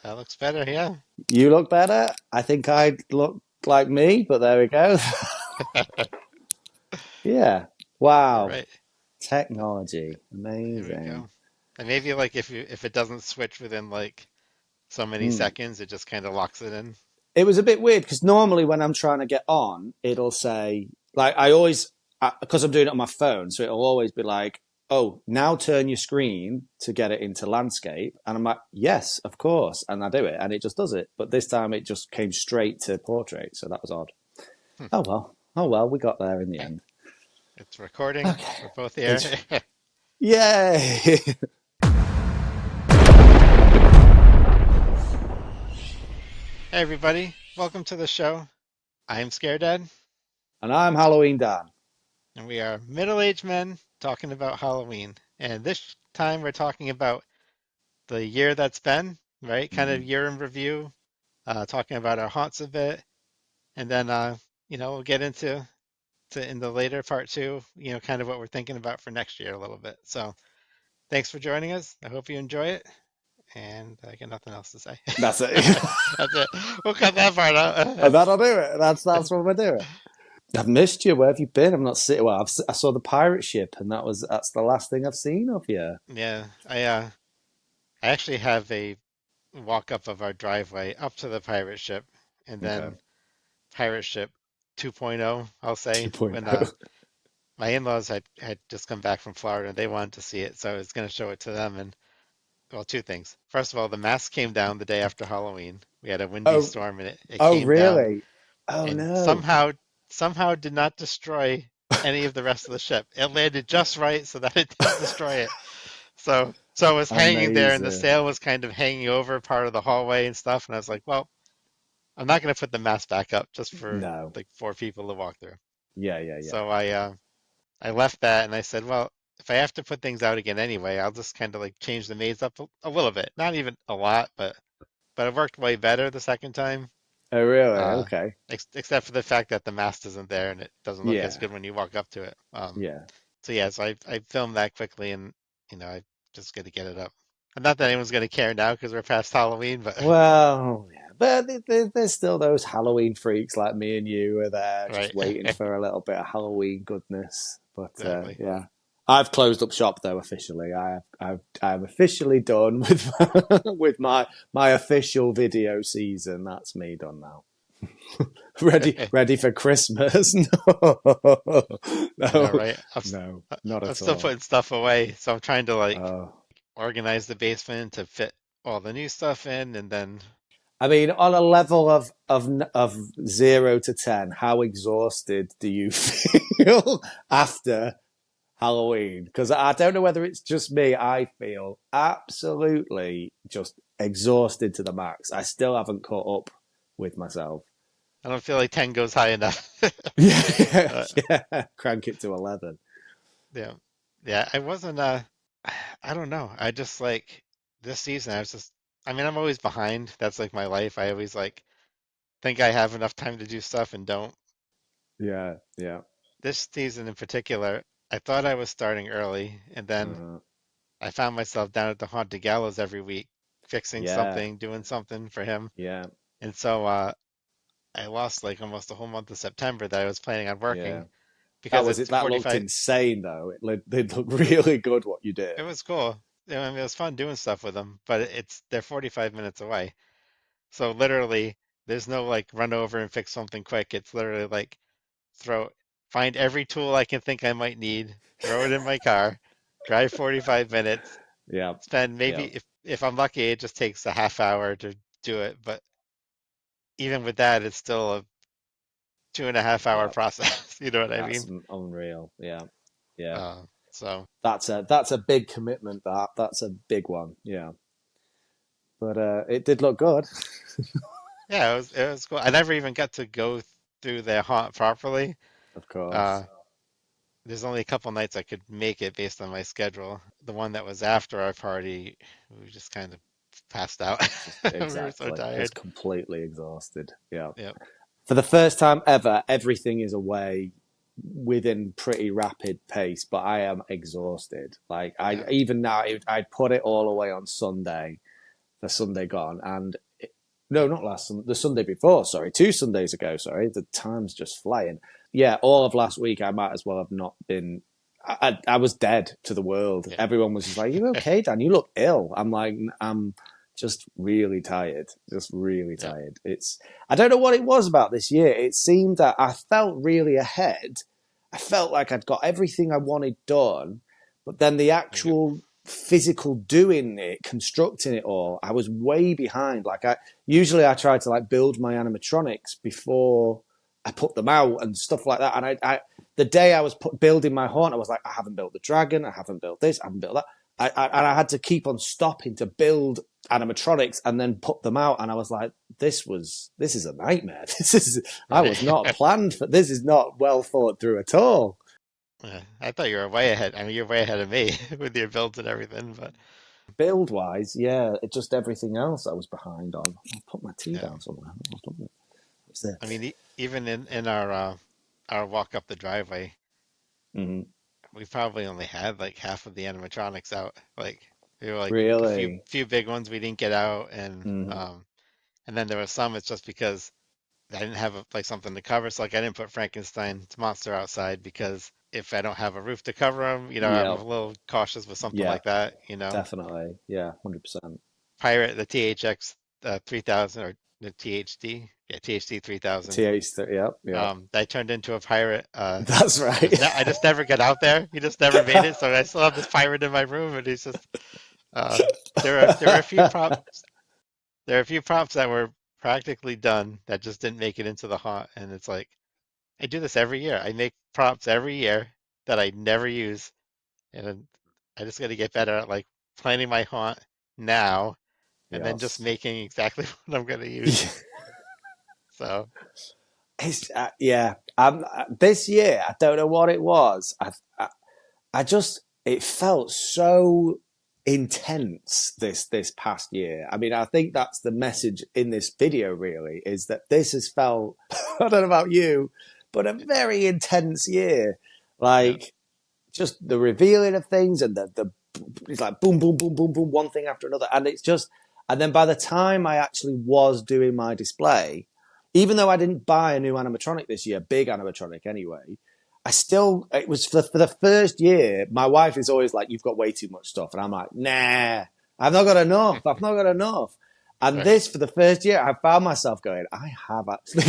That looks better, yeah. You look better. I think I look like me, but there we go. Yeah. All Wow. right. Technology. There we Amazing. go. And maybe like if it doesn't switch within like so many Mm. seconds, it just kind of locks it in. It was a bit weird because normally when I'm trying to get on, it'll say, like, I always, because I'm doing it on my phone, so it'll always be like, oh, now turn your screen to get it into landscape. And I'm like, yes, of course. And I do it and it just does it. But this time it just came straight to portrait. So that was odd. Hmm. Oh, well. Oh, well. We got there in the Hey, end. it's recording. Okay. We're both here. It's, yay. Hey everybody, welcome to the show. I'm Scared Dad, And I'm Halloween Dan. and we are middle-aged men talking about Halloween. And this time we're talking about the year that's been, right? Kind of Mm-hmm. year in review, talking about our haunts a bit, and then we'll get into in the later part two, kind of what we're thinking about for next year a little bit. So thanks for joining us. I hope you enjoy it, and I got nothing else to say. That's it. That's it. We'll cut that part And out. that'll do it. That's what we're doing. I've missed you. Where have you been? I'm not sitting. Well, I saw the pirate ship, and that's the last thing I've seen of you. Yeah, I actually have a walk up of our driveway up to the pirate ship, and Okay, then pirate ship 2.0, I'll say, when 2.0. my in-laws had just come back from Florida and they wanted to see it, so I was going to show it to them. And well, two things. First of all, the mast came down the day after Halloween. We had a windy Oh, storm and it oh, came down really? Oh and no. somehow did not destroy any of the rest of the ship. It landed just right so that it didn't destroy it. So it was hanging there and the Amazing. sail was kind of hanging over part of the hallway and stuff. And I was like, well, I'm not going to put the mast back up just for No. like four people to walk through. Yeah, yeah, yeah. So I left that and I said, well, if I have to put things out again anyway, I'll just kind of like change the maze up a little bit. Not even a lot, but it worked way better the second time. Oh, really? Uh, Okay. except for the fact that the mast isn't there and it doesn't look as Yeah, good when you walk up to it. yeah. So yeah, so I filmed that quickly and I just got to get it up. And not that anyone's gonna care now because we're past Halloween, but Well, yeah, but there's still those Halloween freaks like me and you are there, right, just waiting for a little bit of Halloween goodness. But exactly. yeah, I've closed up shop though officially. I'm officially done with with my official video season. That's me done now. Ready for Christmas? No, I know, no, right? no, not I'm at still all. putting stuff away, so I'm trying to like Oh. organize the basement to fit all the new stuff in, and then I mean, on a level of 0 to 10, how exhausted do you feel after Halloween? Because I don't know whether it's just me. I feel absolutely just exhausted to the max. I still haven't caught up with myself. I don't feel like 10 goes high enough. Yeah, Uh, yeah. Crank it to 11. yeah, yeah. I wasn't. I don't know. I just like this season. I was just. I mean, I'm always behind. That's like my life. I always like think I have enough time to do stuff and don't. Yeah, yeah. This season in particular, I thought I was starting early, and then Uh, I found myself down at the Haunted Gallows every week, fixing yeah, something, doing something for him. yeah, And so I lost like almost a whole month of September that I was planning on yeah. working That because was it. it's That looked 45. insane, though. It looked really good what you It did. was cool. Yeah, I mean, it was fun doing stuff with them, but they're 45 minutes away. So literally, there's no like run over and fix something quick. It's literally like throw, find every tool I can think I might need, throw it in my car, drive 45 minutes, Yeah, spend yeah. maybe if I'm lucky, it just takes a half hour to do it. But even with that, it's still a 2.5 hour Yeah, process. You know what I that's mean? unreal. Yeah, yeah. So That's a big commitment. That's a big one. Yeah, but it did look good. yeah, it was cool. I never even got to go through their haunt properly. Of course. Uh, there's only a couple nights I could make it based on my schedule. The one that was after our party, we just kind of passed out. Just We were so exactly. Just tired. completely exhausted. Yeah. Yep. For the first time ever, everything is away within pretty rapid pace, but I am exhausted. Like I Yeah. even now, I'd put it all away on Sunday, the Sunday gone, and no, not last Sunday, the Sunday before. Sorry, 2 Sundays ago. Sorry, the time's just flying. Yeah, all of last week I might as well have not been. I was dead to the world. Yeah. Everyone was just like, "You okay, Dan? You look ill." I'm like, I'm just really tired. Just really Yeah. tired. I don't know what it was about this year. It seemed that I felt really ahead. I felt like I'd got everything I wanted done, but then the You actual physical doing it, constructing it all, I was way behind. Like I try to like build my animatronics before I put them out and stuff like that. And the day I was building my horn, I was like, I haven't built the dragon, I haven't built this, I haven't built that. And I had to keep on stopping to build animatronics and then put them out. And I was like, this is a nightmare. I was not planned for this. Is not well thought through at all. Yeah, I thought you were way ahead. I mean, you're way ahead of me with your builds and everything, but Build wise, yeah, it just everything else I was behind on. I'll put my tea yeah. down somewhere. What's there? I mean, even in our walk up the driveway, Mm-hmm. we probably only had like half of the animatronics out. Like there were like a few Really? few big ones we didn't get out, Mm-hmm. and then there was some. It's just because I didn't have like something to cover. So like I didn't put Frankenstein's monster outside because if I don't have a roof to cover him, I'm Yeah, a little cautious with something yeah, like that. definitely. Yeah, 100%. Pirate the THX 3000 or the THD, yeah, THD 3000. TH, yeah, yeah. That turned into a pirate. That's right. I just never got out there. He just never made it. So I still have this pirate in my room, and he's just uh, there were a few props. There are a few props that were practically done that just didn't make it into the haunt, and it's like I do this every year. I make props every year that I never use, and I just got to get better at like planning my haunt now, and then just Yes. making exactly what I'm gonna use. So Yeah. This year, I don't know what it was. I just it felt so intense this past year. I mean, I think that's the message in this video. Really, is that this has felt. I don't know about you, but a very intense year. yeah, Like just the revealing of things and the it's like boom, boom, boom, boom, boom, one thing after another, and it's just. And then by the time I actually was doing my display, even though I didn't buy a new animatronic this year, big animatronic anyway, it was for the first year. My wife is always like, "You've got way too much stuff," and I'm like, "Nah, I've not got enough. I've not got enough." And right. this, for the first year, I found myself going, "I have actually,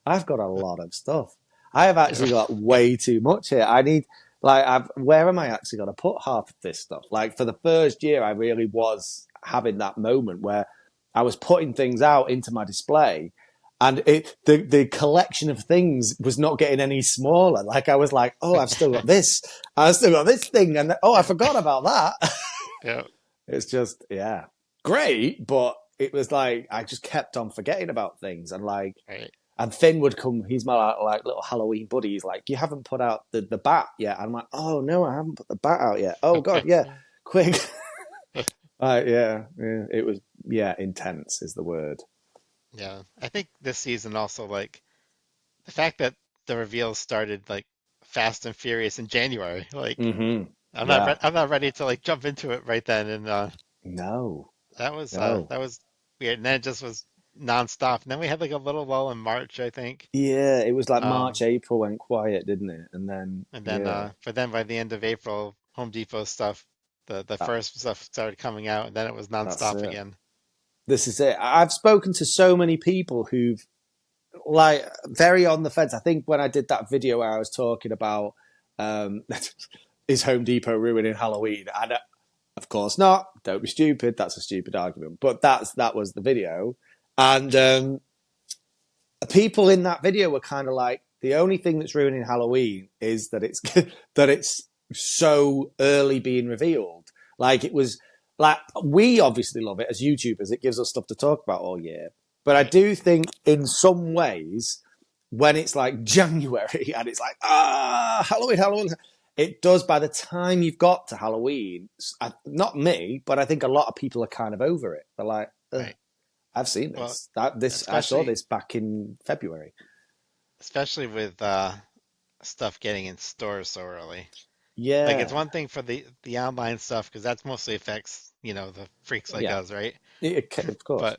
I've got a lot of stuff. I have Yeah, actually got way too much here. I need." Like, where am I actually going to put half of this stuff? Like, for the first year, I really was having that moment where I was putting things out into my display, and the collection of things was not getting any smaller. Like I was like, oh, I've still got this thing, and oh, I forgot about that. yeah, It's just yeah, great, but it was like I just kept on forgetting about things, and like right. and Finn would come. He's my like little Halloween buddy. He's like, you haven't put out the bat yet. And I'm like, oh no, I haven't put the bat out yet. Oh god, yeah, quick. Yeah, it was intense is the word. Yeah, I think this season also like the fact that the reveals started like fast and furious in January. Like Mm-hmm. Yeah. I'm not ready to like jump into it right then, and No. that No. was weird. And then it just was nonstop. And then we had like a little lull in March, I think. Yeah, it was like March, Um, April went quiet, didn't it? And then and then yeah, but then by the end of April, Home Depot stuff, the that, first stuff started coming out, and then it was that's nonstop it. again. This is it. I've spoken to so many people who've like very on the fence. I think when I did that video where I was talking about um, is Home Depot ruining Halloween, and of course not. Don't be stupid. That's a stupid argument. But that was the video, and people in that video were kind of like, the only thing that's ruining Halloween is that it's that it's so early being revealed. Like it was like we obviously love it as YouTubers. It gives us stuff to talk about all year. But I Right, do think in some ways when it's like January and it's like Halloween, Halloween, it does by the time you've got to Halloween. Not me, but I think a lot of people are kind of over it. They're like, ugh, right. I've seen Well, this. I saw especially this back in February. especially with stuff getting in stores so early. Like it's Yeah. one thing for the online stuff because that's mostly affects the freaks like Yeah, us, right? of course.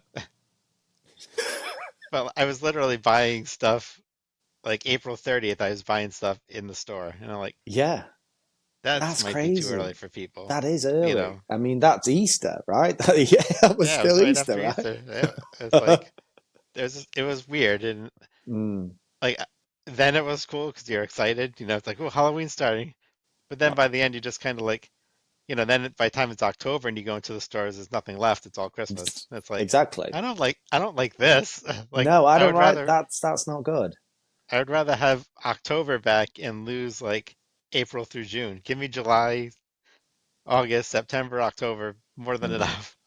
But I was literally buying stuff like April 30th. I was buying stuff in the store, and I'm like, Yeah, that's that's might be too early crazy. for people, That is you early. know. I mean, that's Easter, right? Yeah, that was Yeah, it was still right Easter, after right? Easter. Yeah, it's like it was weird, and Mm. like then it was cool because you're excited, it's like, oh, Halloween's starting. But then by the end, you just kind of like, then by the time it's October and you go into the stores, there's nothing left. It's all Christmas. And it's like, Exactly. I don't like this. Like, No, I I don't would like rather, that's not good. I would rather have October back and lose like April through June. Give me July, August, September, October, more than Mm. enough.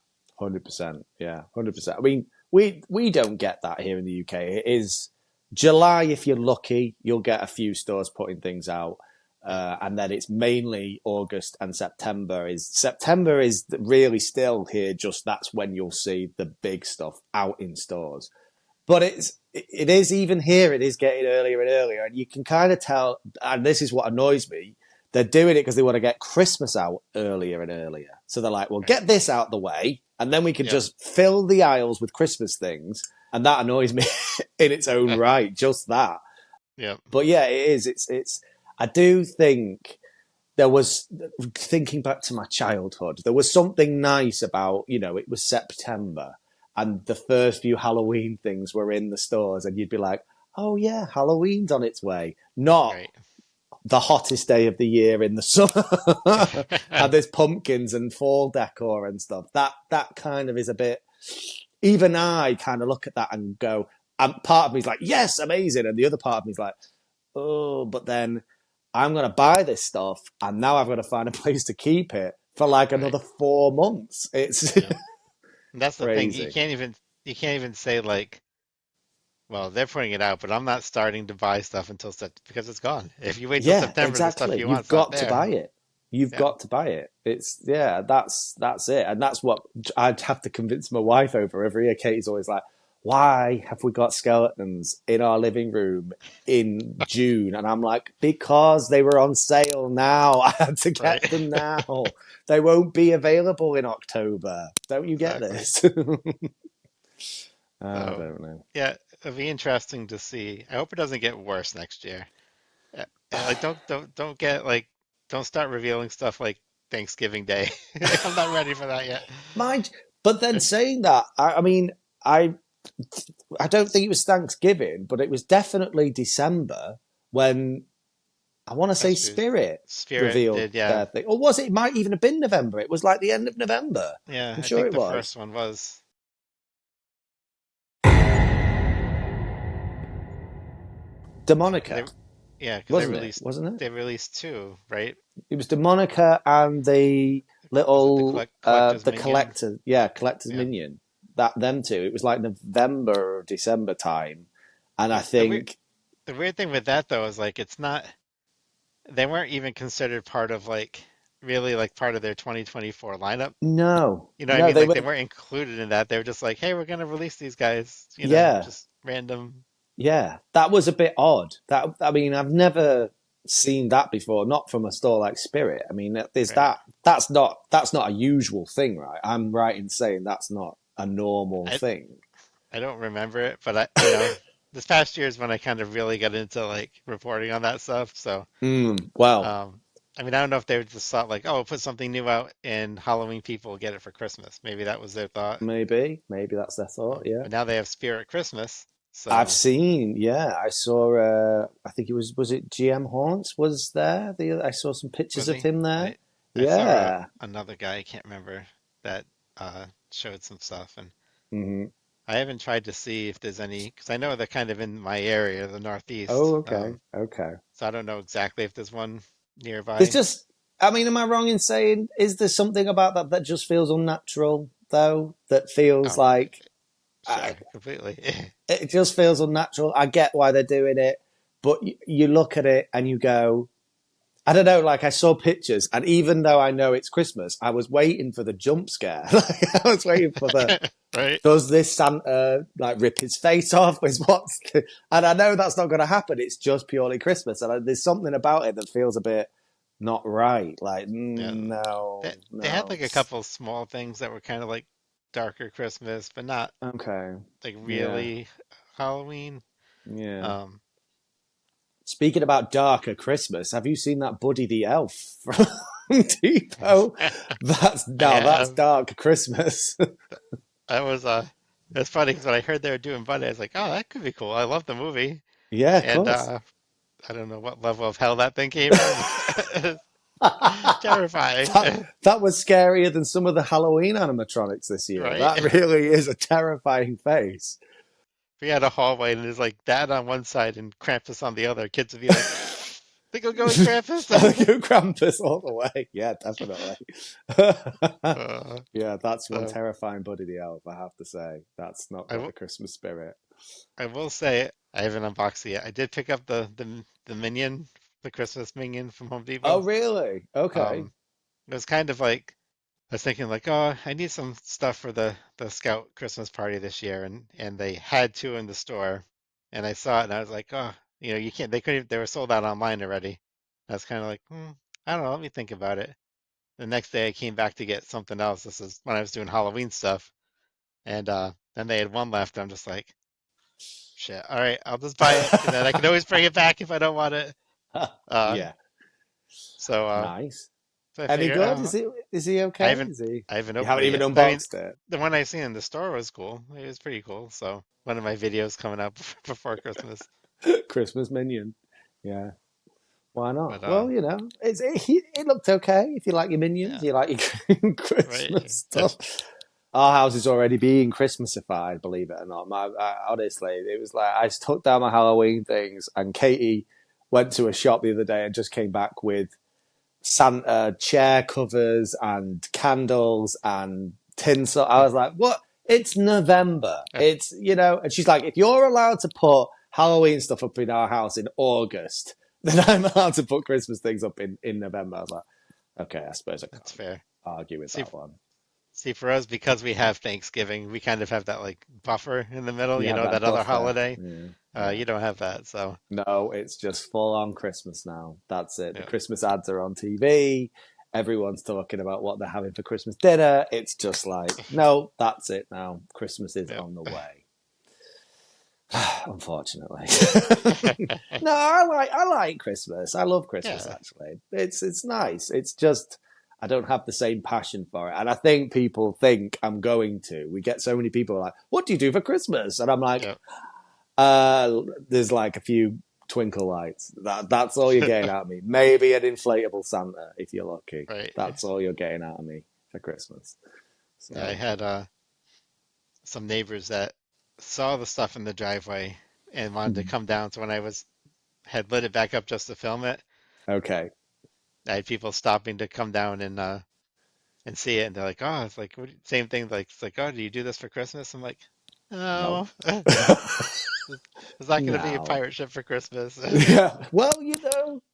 100%. Yeah, 100%. I mean, we don't get that here in the UK. It is July, if you're lucky, you'll get a few stores putting things out. Yep. And then it's mainly August and September is really still here. Just that's when you'll see the big stuff out in stores. But it is even here. It is getting earlier and earlier, and you can kind of tell. And this is what annoys me. They're doing it because they want to get Christmas out earlier and earlier. So they're like, "Well, Right. get this out the way, and then we can Yep. just fill the aisles with Christmas things." And that annoys me in its own right. Just that. Yep. But yeah, it is. It's. I do think there was thinking back to my childhood. There was something nice about it was September and the first few Halloween things were in the stores, and you'd be like, "Oh yeah, Halloween's on its way." Not Right. the hottest day of the year in the summer, and there's pumpkins and fall decor and stuff. That kind of is a bit. Even I kind of look at that and go, and part of me's like, "Yes, amazing," and the other part of me's like, "Oh," but then I'm going to buy this stuff and now I've got to find a place to keep it for like Right. another 4 months. It's Yep. And that's the thing. You crazy. can't even you can't even say like, well, they're putting it out, but I'm not starting to buy stuff until Sept because it's gone. If you wait till Yeah, September, the stuff exactly. you You've want's not got to there. buy it. You've Yeah. got to buy it. It's yeah, that's it. And that's what I'd have to convince my wife over every year. Katie's always like, "Why have we got skeletons in our living room in June?" And I'm like, "Because they were on sale now. I had to Right. get them now. They won't be available in October. Don't you get Exactly. this?" I So, don't know. yeah, it'll be interesting to see. I hope it doesn't get worse next year. Like, don't get like, don't start revealing stuff like Thanksgiving Day. I'm not ready for that yet. Mind, but then saying that, I mean, I I don't think it was Thanksgiving, but it was definitely December when I want to say That's true. Spirit Spirit revealed did, yeah. their thing. Or was it? It might even have been November. It was like the end of November. Yeah, I'm I sure think it the was. first one was. They, Demonica, yeah, because wasn't it? Wasn't it? they released two, right? It was Demonica and the Was it the little Collector's the Minion? collector, yeah, collector's Yeah. minion. That them two. It was like November or December time, and I The weird think the weird thing with that though is like it's not they weren't even considered part of like really like part of their 2024 lineup. no, You know what I no, mean? they Like they were. weren't included in that. They were just like, hey, we're gonna release these guys, Yeah, just random. yeah, that was a bit odd. That I mean, I've never seen that before. Not from a store like Spirit. I mean, there's Right. that. That's not a usual thing, right? I'm right in saying that's not a normal I thing. I don't remember it, but this past year is when I kind of really got into like reporting on that stuff. So, Well, um, I mean, I don't know if they just thought like, oh, we'll put something new out and Halloween people will get it for Christmas. Maybe that was their thought. maybe that's their thought. Yeah, But now they have Spirit Christmas. I've So seen. Yeah, I saw. I think it was it GM Haunts was there. I saw some pictures was of he? him there. I saw Yeah. another guy, I can't remember, that showed some stuff, and Hmm. I haven't tried to see if there's any, because I know they're kind of in my area, the Northeast. Oh, okay, okay. So I don't know exactly if there's one There's nearby. just, I mean, am I wrong in saying, is there something about that that just feels unnatural, though? That feels Oh, like, sure, completely. it just feels unnatural. I get why they're doing it, but you look at it and you go, I don't know, like I saw pictures, and even though I know it's Christmas, I was waiting for the jump scare. Like, I was waiting for the, Right? does this Santa like rip his face off? And I know that's not going to happen. It's just purely Christmas, and there's something about it that feels a bit. not right. Like, Yeah, no, they had no. like a couple small things that were kind of like darker Christmas, but not Okay. like Yeah. really Halloween. Yeah. Um, Speaking about darker Christmas, have you seen that Buddy the Elf from Depot? I That's have dark Christmas. that was it's funny because when I heard they were doing Bunny, I was like, oh, that could be cool. I love the movie, Yeah, of and course. I don't know what level of hell that thing came from. Terrifying, That was scarier than some of the Halloween animatronics this year. right? That really is a terrifying face. We had a hallway and there's like Dad on one side and Krampus on the other. Kids would be like, think I'm going Krampus. Go Krampus all the way. Yeah, definitely. Uh, Yeah, that's one so terrifying Buddy the Elf, I have to say. That's not I got will the Christmas spirit. I will say I haven't unboxed it yet. I did pick up the minion, the Christmas minion from Home Oh, Depot. really? Okay. Um, it was kind of like I was thinking like, oh, I need some stuff for the Scout Christmas party this year, and they had two in the store, and I saw it and I was like, oh, you can't. They couldn't. They were sold out online already. I was kind of like, I don't know. Let me think about it. The next day I came back to get something else. This is when I was doing Halloween stuff, and then they had one left. I'm just like, shit. All right, I'll just buy it, and then I can always bring it back if I don't want it. Uh, Yeah. so uh, Nice. so I Any figure good? Is he I okay? haven't Is he? I haven't You opened haven't it even yet. I mean, unboxed it. the one I seen in the store was cool. It was pretty cool. So one of my videos coming up before Christmas. Christmas minion. Yeah. Why not? But Well, it looked okay. If you like your minions, yeah, you like your right. Christmas stuff. Our house is already being Christmasified, believe it or not. Honestly, it was like I took down my Halloween things, and Katie went to a shop the other day and just came back with Santa chair covers and candles and tinsel. I was like, what? It's November. And she's like, if you're allowed to put Halloween stuff up in our house in August, then I'm allowed to put Christmas things up in November. I was like, okay, I suppose I That's can't fair. argue with See, that one. see, for us, because we have Thanksgiving, we kind of have that like buffer in the middle. You have That that other buffer. holiday. Yeah, yeah. You don't have that, so No, it's just full on Christmas now. That's it. The yeah, Christmas ads are on TV. Everyone's talking about what they're having for Christmas dinner. It's just like, no, that's it now. Christmas is yeah, on the way. Unfortunately. No, I like Christmas. I love Christmas yeah, actually. It's nice. It's just I don't have the same passion for it. And I think people think I'm going to. We get so many people like, what do you do for Christmas? And I'm like, yeah. there's like a few twinkle lights. That's all you're getting out of me. Maybe an inflatable Santa if you're lucky. Right. That's all you're getting out of me for Christmas. Yeah, I So had some neighbors that saw the stuff in the driveway and wanted to come down. So when I was had lit it back up just to film it, okay, I had people stopping to come down and see it, and they're like, "Oh, it's like same thing." Like it's like, "Oh, do you do this for Christmas?" I'm like, no, "No, it's not going to be a no. pirate ship for Christmas." Yeah. Well,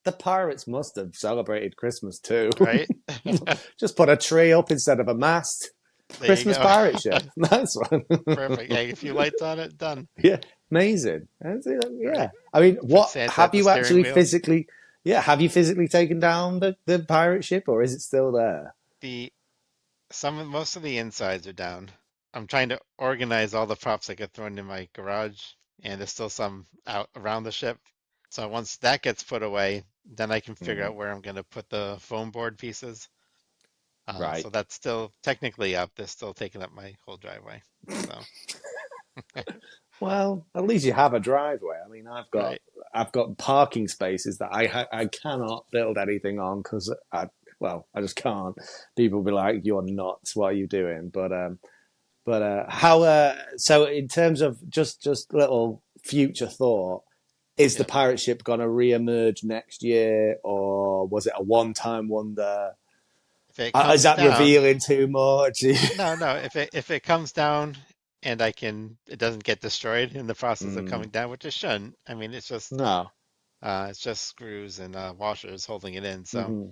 the pirates must have celebrated Christmas too. Right? Just put a tree up instead of a mast. There you Christmas go. pirate ship. Nice one. Perfect. Yeah, a few lights on it, done. Yeah, amazing. Right? Yeah. I mean, Put what Santa have at the you steering actually wheel. physically? Yeah, have you physically taken down the pirate ship, or is it still there? The most of the insides are down. I'm trying to organize all the props I got thrown in my garage, and there's still some out around the ship. So once that gets put away, then I can figure Mm, out where I'm going to put the foam board pieces. right. So that's still technically up. They're still taking up my whole driveway. So, Well, at least you have a driveway. I mean, right. I've got parking spaces that I cannot build anything on because I just can't. People will be like, "You're nuts. What are you doing?" But how? So in terms of just little future thought, is the Yeah. pirate ship going to re-emerge next year, or was it a one-time wonder? If it Is comes that down, revealing too much? no, no. If it comes down and it doesn't get destroyed in the process of Mm, coming down, which it shouldn't. I mean, no. it's just screws and washers holding it in. So Hmm.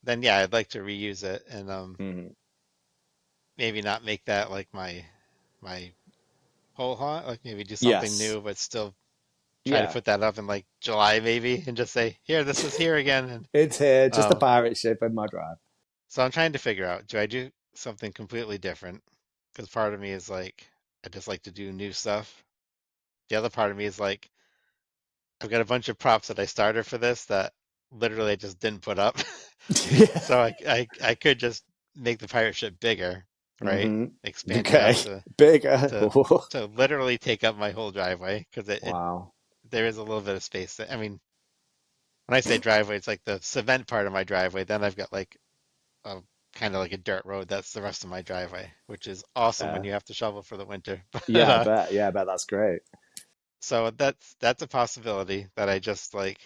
then, yeah, I'd like to reuse it and Hmm. maybe not make that like my whole haunt. Like maybe do something Yes. new, but still try to Yeah, put that up in like July maybe and just say, here, this is here again. And it's here, just a um, pirate ship in my drive. so I'm trying to figure out, do I do something completely different? Because part of me is like, I just like to do new stuff. The other part of me is like, I've got a bunch of props that I started for this that literally I just didn't put up. Yeah. So I could just make the pirate ship bigger, right? hmm Expand it Okay. out Bigger. to to literally take up my whole driveway because Wow. there is a little bit of space that, I mean, when I say driveway, it's like the cement part of my driveway. Then I've got like a kind of like a dirt road. That's the rest of my driveway, which is awesome when Uh, you have to shovel for the winter. But yeah, I bet. Yeah, I bet that's great. so that's a possibility that I just like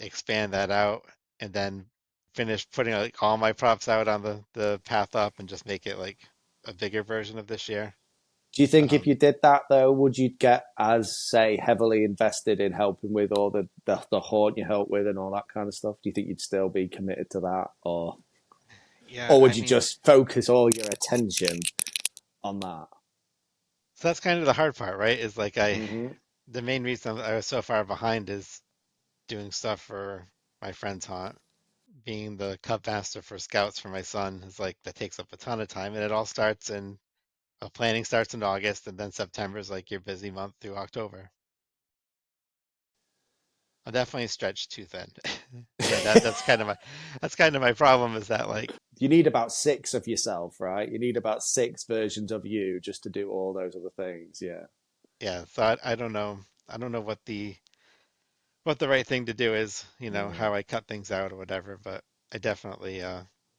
expand that out and then finish putting like all my props out on the path up and just make it like a bigger version of this year. Do you think if Um, you did that though, would you get as say heavily invested in helping with all the haunt you help with and all that kind of stuff? Do you think you'd still be committed to that, yeah, or I would you mean, just focus all your attention on that? so that's kind of the hard part, right? Is like hmm the main reason I was so far behind is doing stuff for my friend's haunt. Being the cup master for scouts for my son is like that takes up a ton of time, and it all starts in planning starts in August, and then September is like your busy month through October. I'm definitely stretched too thin, and that's kind of my problem is that like You need about six of yourself, right? You need about six versions of you just to do all those other things. Yeah. yeah, so I don't know what the right thing to do is, Mm. how I cut things out or whatever, but I definitely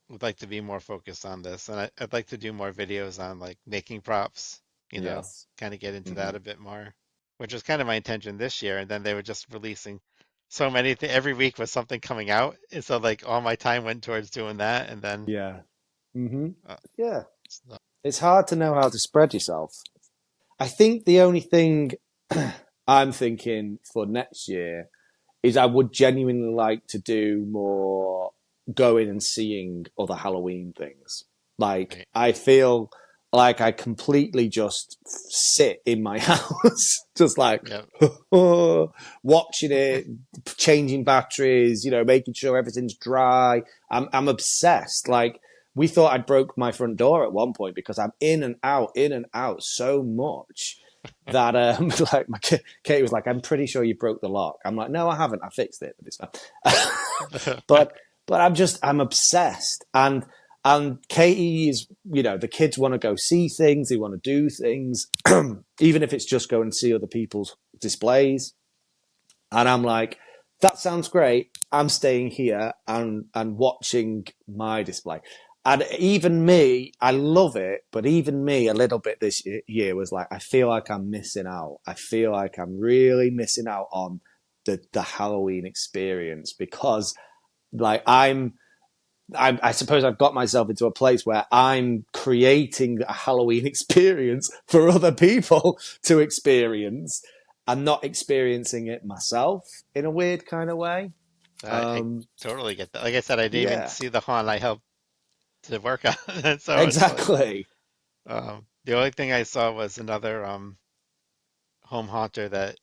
would like to be more focused on this. And I'd like to do more videos on like making props, Yes. kind of get into hmm that a bit more, which was kind of my intention this year. And then they were just releasing so many th every week was something coming out. And so like all my time went towards doing that. And then Yeah. hmm uh, Yeah. so- It's hard to know how to spread yourself. I think the only thing I'm thinking for next year is I would genuinely like to do more going and seeing other Halloween things. Like right. I feel like I completely just sit in my house, just like Yeah. watching it, changing batteries, making sure everything's dry. I'm obsessed. Like we thought I'd broke my front door at one point because I'm in and out so much that like Katie was like, I'm pretty sure you broke the lock. I'm like, no, I haven't. I fixed it, but it's fine. but I'm obsessed, and Katie is, the kids want to go see things, they want to do things, even if it's just go and see other people's displays. And I'm like, that sounds great. I'm staying here and watching my display. And even me, I love it, but even me, a little bit this year was like, I feel like I'm missing out. I feel like I'm really missing out on the Halloween experience because, like, I suppose I've got myself into a place where I'm creating a Halloween experience for other people to experience and not experiencing it myself in a weird kind of way. I totally get that. Like I said, I didn't even Yeah, see the haunt I helped to work on it. So it's like, exactly. the only thing I saw was another home haunter that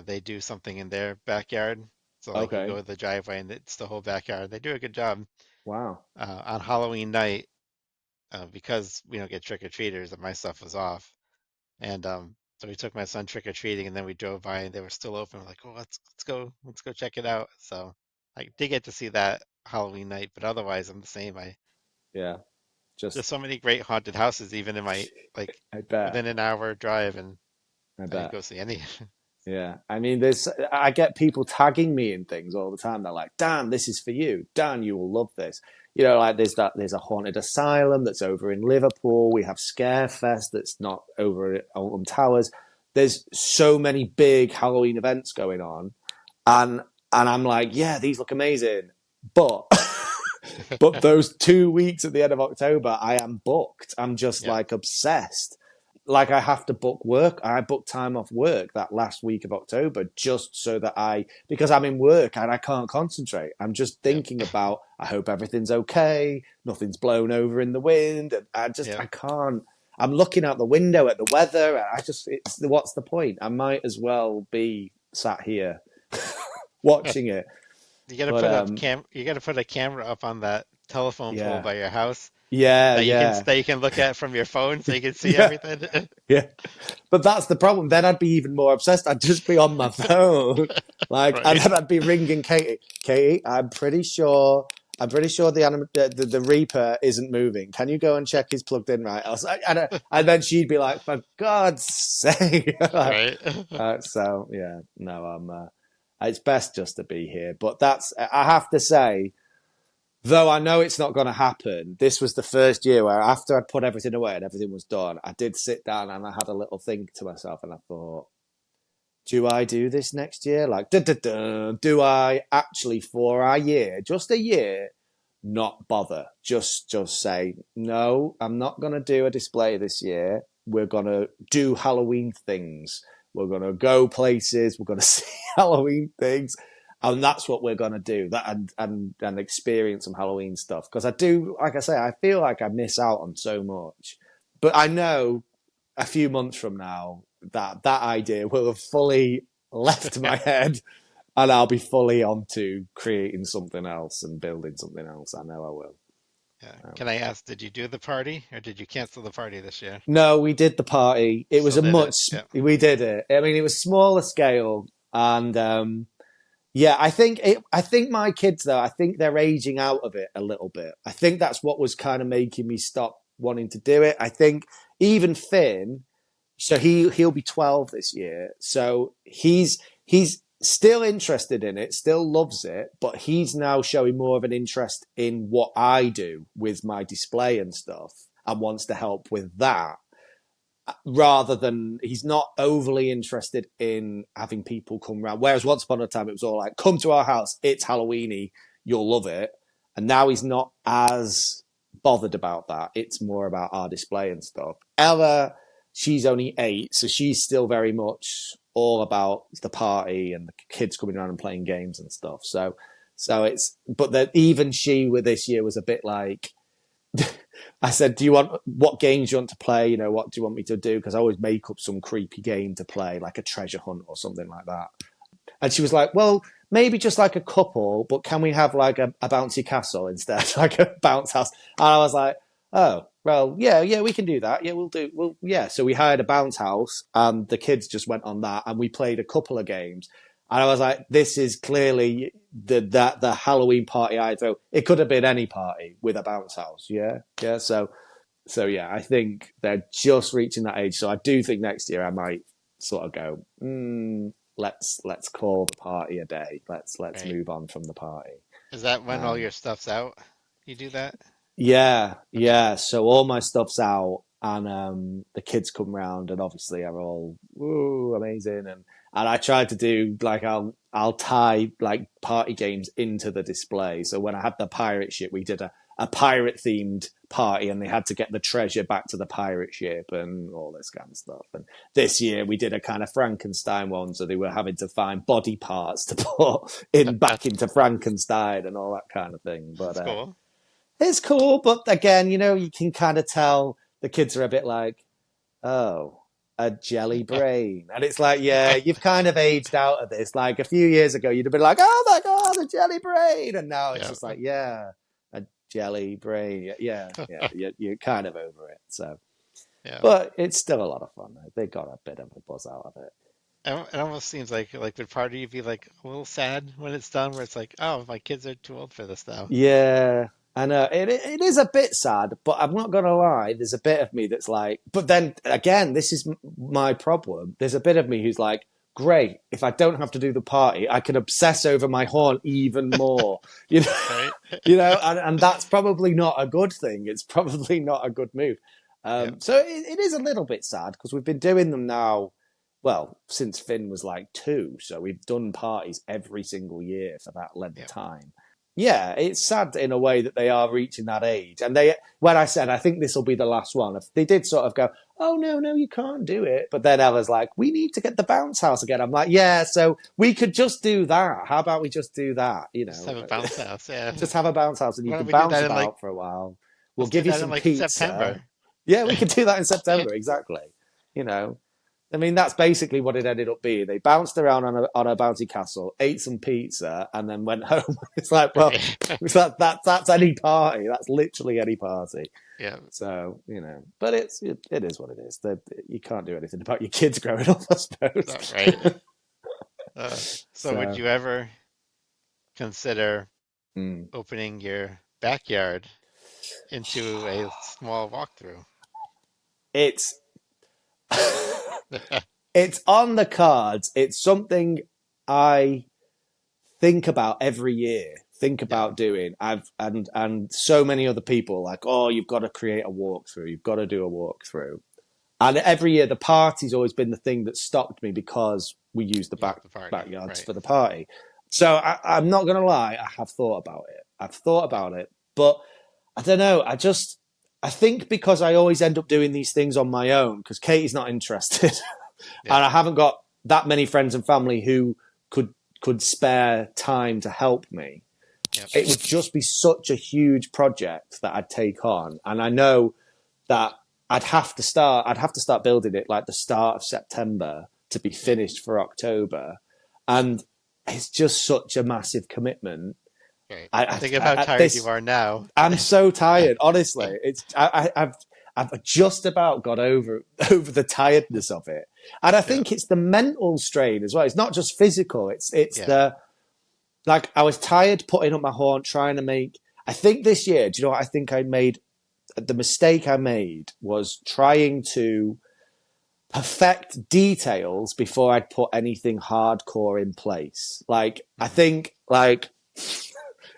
they do something in their backyard. So like you go Okay. to the driveway and it's the whole backyard. They do a good job Wow. on Halloween night because we don't get trick-or-treaters and my stuff was off. And so we took my son trick-or-treating and then we drove by and they were still open. We're like, oh, let's go check it out. So I did get to see that Halloween night, but otherwise I'm the same. Yeah. There's Just, so many great haunted houses even in my like I bet. within an hour drive and I I didn't bet. go see any. Yeah. I mean, I get people tagging me in things all the time. They're like, Dan, this is for you. Dan, you will love this. Like there's a haunted asylum that's over in Liverpool. We have Scarefest that's not over at Alton Towers. There's so many big Halloween events going on. And, and I'm like, yeah, these look amazing. But, but those 2 weeks at the end of October, I am booked. I'm just Yeah, like obsessed, like I have to book work. I booked time off work that last week of October just so that because I'm in work and I can't concentrate. I'm just yeah, thinking about, I hope everything's okay. Nothing's blown over in the wind. And yeah. I can't, I'm looking out the window at the weather. What's the point? I might as well be sat here watching it. You got to But put up cam. You got to put a camera up on that telephone pole yeah, by your house yeah, that yeah, you can look at from your phone, so you can see yeah, everything. yeah. But that's the problem. Then I'd be even more obsessed. I'd just be on my phone, like, and Right, then I'd be ringing Katie. Katie, I'm pretty sure the Reaper isn't moving. Can you go and check he's plugged in right? I was like, and then she'd be like, for God's sake. right. So yeah, no, it's best just to be here. But I have to say, though I know it's not going to happen, this was the first year where after I'd put everything away and everything was done, I did sit down and I had a little think to myself and I thought, do I do this next year? Like, do I actually for a year, just a year, not bother? Just say, no, I'm not going to do a display this year. We're going to do Halloween things. We're going to go places. We're going to see Halloween things. And that's what we're going to do, that and experience some Halloween stuff. Because I do, like I say, I feel like I miss out on so much. But I know a few months from now that idea will have fully left my head and I'll be fully on to creating something else and building something else. I know I will. Yeah. Can Um, I ask, did you do the party or did you cancel the party this year? no, we did the party. It was Still did it. Yeah. we did it. I mean, it was smaller scale. And yeah, I think my kids, though, I think they're aging out of it a little bit. I think that's what was kind of making me stop wanting to do it. I think even Finn, so he'll be 12 this year. So he's still interested in it, still loves it, but he's now showing more of an interest in what I do with my display and stuff and wants to help with that rather than he's not overly interested in having people come round. Whereas once upon a time it was all like, come to our house, it's Halloweeny, you'll love it. And now he's not as bothered about that. It's more about our display and stuff. Ella, she's only 8, so she's still very much all about the party and the kids coming around and playing games and stuff. So it's, but that even she with this year was a bit like, I said, what games do you want to play? What do you want me to do? Because I always make up some creepy game to play, like a treasure hunt or something like that. And she was like, well, maybe just like a couple, but can we have like a bouncy castle instead, like a bounce house? And I was like, oh, well, yeah, we can do that. Yeah, yeah. So we hired a bounce house and the kids just went on that and we played a couple of games. And I was like, this is clearly the Halloween party I throw. It could have been any party with a bounce house. Yeah. Yeah. So yeah, I think they're just reaching that age. So I do think next year I might sort of go, let's call the party a day. Let's Right. move on from the party. Is that when all Um, your stuff's out? You do that? yeah, Okay. yeah. So all my stuff's out, and the kids come round, and obviously are all woo amazing, and I tried to do like I'll tie like party games into the display. So when I had the pirate ship, we did a pirate themed party, and they had to get the treasure back to the pirate ship and all this kind of stuff. And this year we did a kind of Frankenstein one, so they were having to find body parts to put in back into Frankenstein and all that kind of thing. But That's cool. it's cool, but again, you can kind of tell the kids are a bit like, oh, a jelly brain. And it's like, yeah, you've kind of aged out of this. Like a few years ago, you'd have been like, oh my God, a jelly brain. And now it's Yeah. just like, yeah, a jelly brain. Yeah, yeah, you're kind of over it. So, Yeah. but it's still a lot of fun. They got a bit of a buzz out of it. It almost seems like would part of you be like a little sad when it's done, where it's like, oh, my kids are too old for this now. Yeah, I know it is a bit sad, but I'm not gonna lie. There's a bit of me that's like, but then again, this is my problem. There's a bit of me who's like, great. If I don't have to do the party, I can obsess over my horn even more. You know, Right? and that's probably not a good thing. It's probably not a good move. Yeah. So it is a little bit sad because we've been doing them now. Well, since Finn was like 2, so we've done parties every single year for that length of Yeah. time. Yeah, it's sad in a way that they are reaching that age. And when I said, I think this will be the last one, they did sort of go, oh, no, you can't do it. But then Ella's like, we need to get the bounce house again. I'm like, yeah, so we could just do that. How about we just do that? Just have a bounce house. Yeah. Just have a bounce house and you Why don't can we do bounce that in like, about for a while. We'll let's do give you that in some like pizza. September. Yeah, we could do that in September. Exactly. You know, I mean, that's basically what it ended up being. They bounced around on a bouncy castle, ate some pizza, and then went home. It's like, well, Right. it's like that's any party. That's literally any party. Yeah. So but it is what it is. You can't do anything about your kids growing up, I suppose. Right. So would So you ever consider mm. opening your backyard into a small walkthrough? it's it's on the cards. It's something I think about every year. Think Yeah. about doing. And so many other people like, oh, you've got to create a walkthrough. You've got to do a walkthrough. And every year, the party's always been the thing that stopped me because we use the You have the party. backyards Right. for the party. So I'm not going to lie, I have thought about it. I've thought Yeah. about it, but I don't know. I think because I always end up doing these things on my own because Katie's not interested, Yeah. and I haven't got that many friends and family who could spare time to help me. Yep. It would just be such a huge project that I'd take on, and I know that I'd have to start building it like the start of September to be Yep. finished for October. And it's just such a massive commitment. Right. I, Think of I how at tired you this are now. I'm so tired, honestly. I've just about got over the tiredness of it. And I Yeah. think it's the mental strain as well. It's not just physical. It's Yeah. the like I was tired putting up my horn trying to make I think this year, do you know what I think I made the mistake I made was trying to perfect details before I'd put anything hardcore in place. Like, I Hmm. think, like,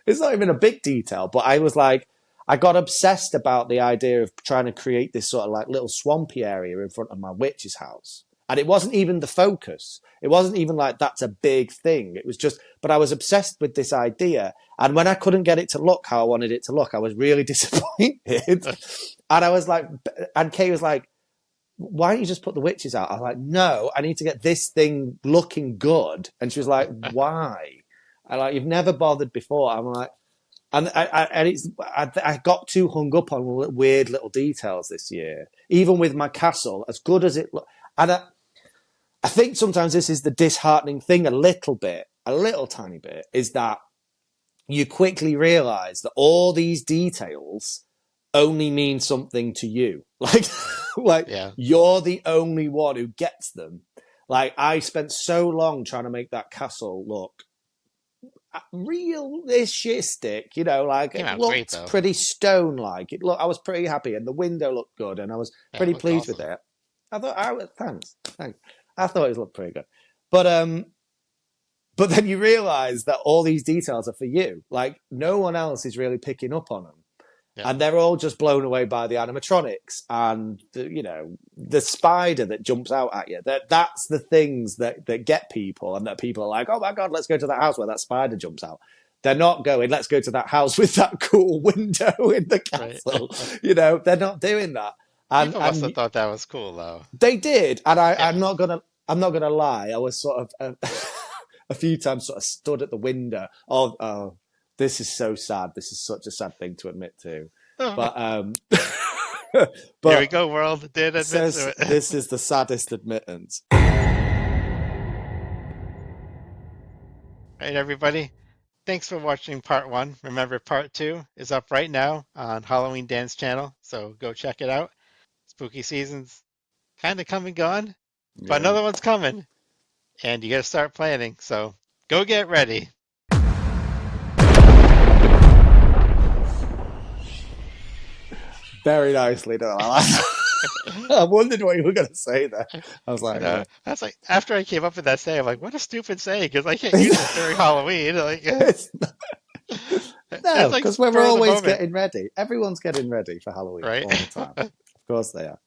it's not even a big detail, but I was like, I got obsessed about the idea of trying to create this sort of like little swampy area in front of my witch's house. And it wasn't even the focus. It wasn't even like that's a big thing. It was just, but I was obsessed with this idea. And when I couldn't get it to look how I wanted it to look, I was really disappointed. And I was like, and Kay was like, why don't you just put the witches out? I was like, no, I need to get this thing looking good. And she was like, why? I like, you've never bothered before. I'm like, I got too hung up on weird little details this year, even with my castle, as good as it looked. And I think sometimes this is the disheartening thing a little bit, a little tiny bit, is that you quickly realize that all these details only mean something to you. Like Yeah. you're the only one who gets them. Like I spent so long trying to make that castle look realistic, like Came it out great looked though. pretty stone like. I was pretty happy and the window looked good and I was Yeah, it pretty looked pleased with awesome. it. I thought I was thanks. I thought it looked pretty good. But then you realize that all these details are for you. Like no one else is really picking up on them. Yeah. And they're all just blown away by the animatronics and the spider that jumps out at you. That's the things that get people and that people are like, oh my God, let's go to that house where that spider jumps out. They're not going, let's go to that house with that cool window in the Right. castle. They're not doing that. And People must have thought that was cool though. they did. And Yeah. I'm not gonna lie. I was sort of a few times sort of stood at the window. Oh, this is so sad. This is such a sad thing to admit to. But Here we but go, world. Did admit to says it. this is the saddest admittance. Right, everybody. Thanks for watching part one. Remember, part two is up right now on Halloween Dance channel, so go check it out. Spooky season's kind of come and gone, but Yeah. another one's coming, and you got to start planning. So go get ready. Very nicely done. I wondered what you were going to say there. I was I like, know. That's like after I came up with that saying, I'm like, what a stupid saying, because I can't use it during Halloween. Like, it's, no, it's like because we're spur of the always moment, getting ready. Everyone's getting ready for Halloween right? all the time. Of course they are.